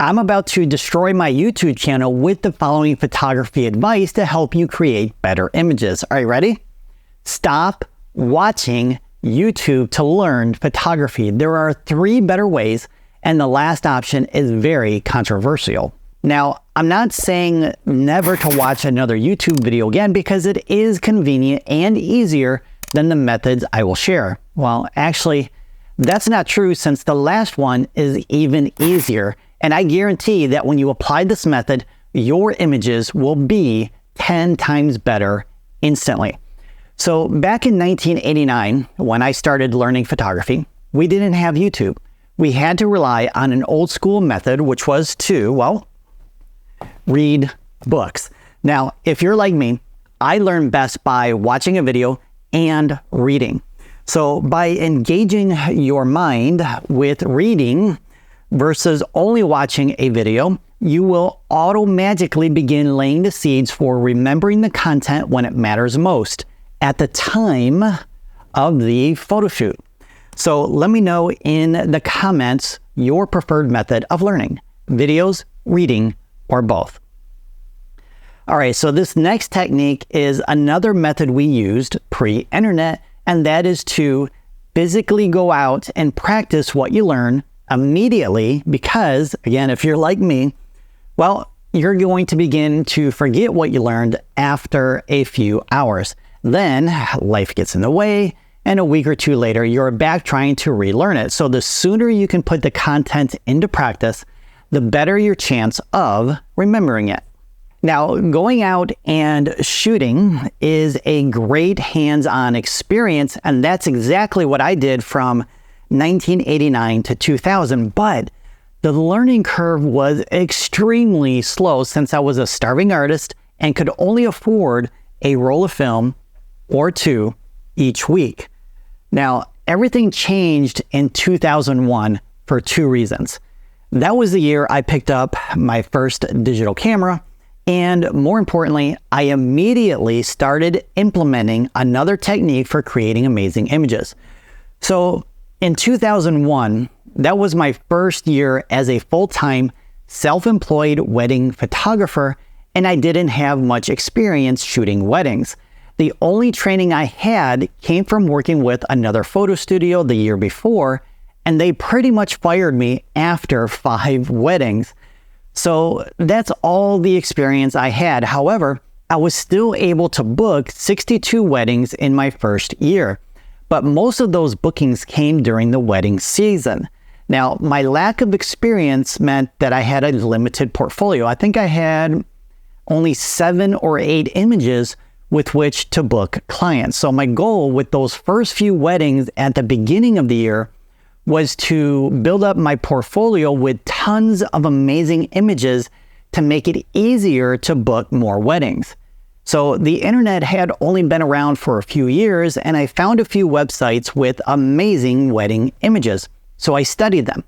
I'm about to destroy my YouTube channel with the following photography advice to help you create better images. Are you ready? Stop watching YouTube to learn photography. There are 3 better ways, and the last option is very controversial. Now, I'm not saying never to watch another YouTube video again because it is convenient and easier than the methods I will share. Well, actually, that's not true since the last one is even easier. And I guarantee that when you apply this method, your images will be 10 times better instantly. So back in 1989, when I started learning photography, we didn't have YouTube. We had to rely on an old school method, which was to, well, read books. Now, if you're like me, I learn best by watching a video and reading. So by engaging your mind with reading versus only watching a video, you will automatically begin laying the seeds for remembering the content when it matters most at the time of the photo shoot. So let me know in the comments your preferred method of learning: videos, reading, or both. All right, so this next technique is another method we used pre-internet, and that is to physically go out and practice what you learn immediately because, again, if you're like me, well, you're going to begin to forget what you learned after a few hours. Then life gets in the way, and a week or 2 later, you're back trying to relearn it. So the sooner you can put the content into practice, the better your chance of remembering it. Now, going out and shooting is a great hands-on experience, and that's exactly what I did from 1989 to 2000, but the learning curve was extremely slow since I was a starving artist and could only afford a roll of film or 2 each week. Now, everything changed in 2001 for 2 reasons. That was the year I picked up my first digital camera, and more importantly, I immediately started implementing another technique for creating amazing images. So in 2001, that was my first year as a full-time self-employed wedding photographer, and I didn't have much experience shooting weddings. The only training I had came from working with another photo studio the year before, and they pretty much fired me after 5 weddings. So that's all the experience I had. However, I was still able to book 62 weddings in my first year, but most of those bookings came during the wedding season. Now, my lack of experience meant that I had a limited portfolio. I think I had only 7 or 8 images with which to book clients. So my goal with those first few weddings at the beginning of the year was to build up my portfolio with tons of amazing images to make it easier to book more weddings. So the internet had only been around for a few years, and I found a few websites with amazing wedding images. So I studied them,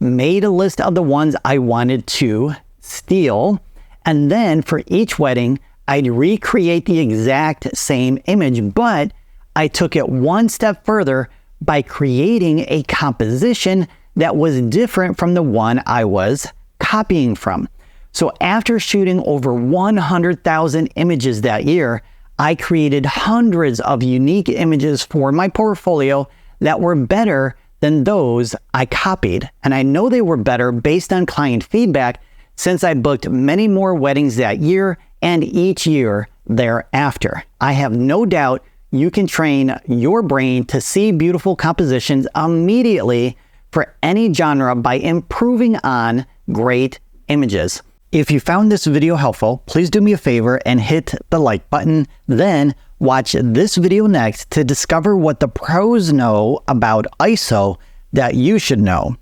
made a list of the ones I wanted to steal, and then for each wedding, I'd recreate the exact same image, but I took it one step further by creating a composition that was different from the one I was copying from. So after shooting over 100,000 images that year, I created hundreds of unique images for my portfolio that were better than those I copied. And I know they were better based on client feedback since I booked many more weddings that year and each year thereafter. I have no doubt you can train your brain to see beautiful compositions immediately for any genre by improving on great images. If you found this video helpful, please do me a favor and hit the like button. Then watch this video next to discover what the pros know about ISO that you should know.